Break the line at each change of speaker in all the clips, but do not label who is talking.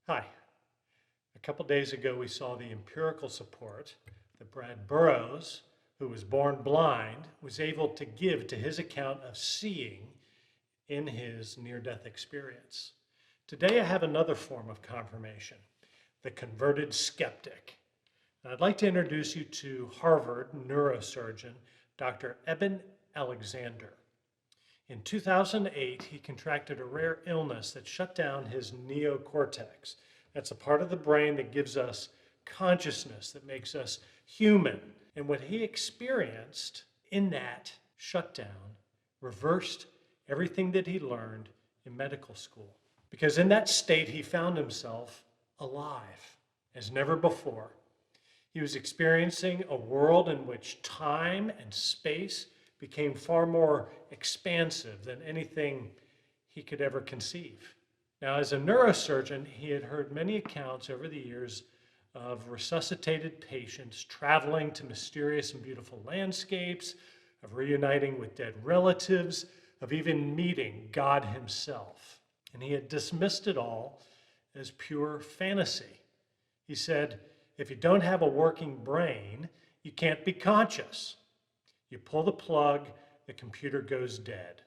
Hi. A couple days ago, we saw the empirical support that Brad Burroughs, who was born blind, was able to give to his account of seeing in his near-death experience. Today, I have another form of confirmation, the converted skeptic. And I'd like to introduce you to Harvard neurosurgeon, Dr. Eben Alexander. In 2008, he contracted a rare illness that shut down his neocortex. That's a part of the brain that gives us consciousness, that makes us human. And what he experienced in that shutdown reversed everything that he learned in medical school. Because in that state, he found himself alive as never before. He was experiencing a world in which time and space became far more expansive than anything he could ever conceive. Now, as a neurosurgeon, he had heard many accounts over the years of resuscitated patients traveling to mysterious and beautiful landscapes, of reuniting with dead relatives, of even meeting God himself. And he had dismissed it all as pure fantasy. He said, if you don't have a working brain, you can't be conscious. You pull the plug, the computer goes dead.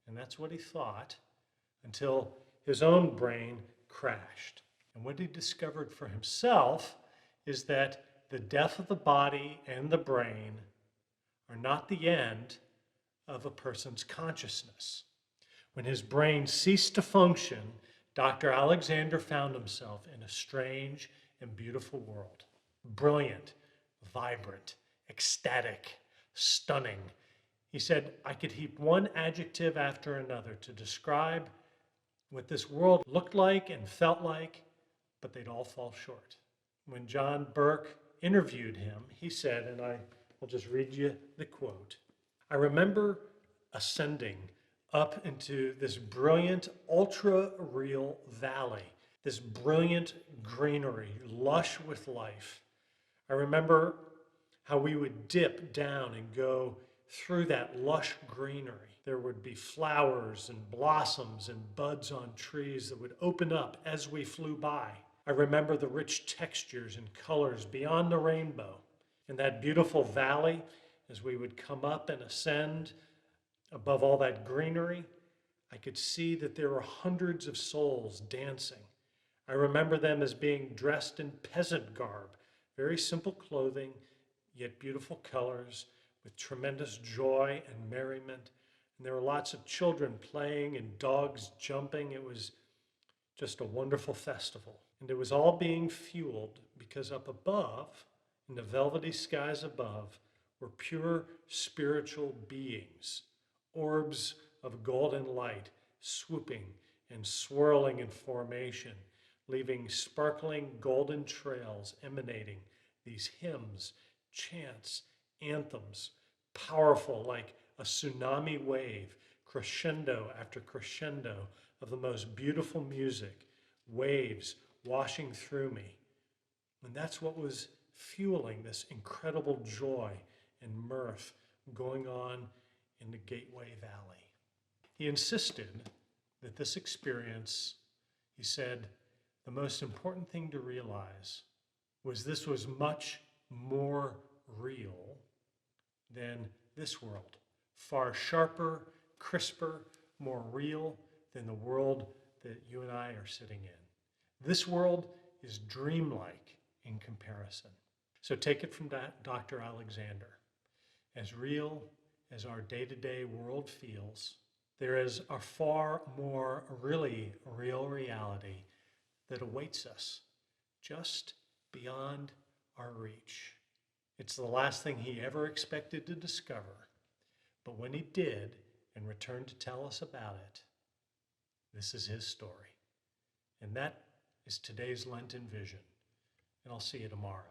And that's what he thought until his own brain crashed. And what he discovered for himself is that the death of the body and the brain are not the end of a person's consciousness. When his brain ceased to function, Dr. Alexander found himself in a strange and beautiful world. Brilliant, vibrant, ecstatic, stunning. He said, I could heap one adjective after another to describe what this world looked like and felt like, but they'd all fall short. When John Burke interviewed him, he said, and I will just read you the quote, I remember ascending up into this brilliant, ultra-real valley, this brilliant greenery, lush with life. I remember how we would dip down and go through that lush greenery. There would be flowers and blossoms and buds on trees that would open up as we flew by. I remember the rich textures and colors beyond the rainbow. In that beautiful valley, as we would come up and ascend above all that greenery, I could see that there were hundreds of souls dancing. I remember them as being dressed in peasant garb, very simple clothing, yet beautiful colors, with tremendous joy and merriment. And there were lots of children playing and dogs jumping. It was just a wonderful festival. And it was all being fueled because up above, in the velvety skies above, were pure spiritual beings, orbs of golden light, swooping and swirling in formation, leaving sparkling golden trails emanating these hymns, chants, anthems, powerful like a tsunami wave, crescendo after crescendo of the most beautiful music, waves washing through me. And that's what was fueling this incredible joy and mirth going on in the Gateway Valley. He insisted that this experience, he said, the most important thing to realize was this was much more real than this world. Far sharper, crisper, more real than the world that you and I are sitting in. This world is dreamlike in comparison. So take it from Dr. Alexander. As real as our day-to-day world feels, there is a far more really real reality that awaits us just beyond our reach. It's the last thing he ever expected to discover, but when he did and returned to tell us about it, this is his story. And that is today's Lenten vision, and I'll see you tomorrow.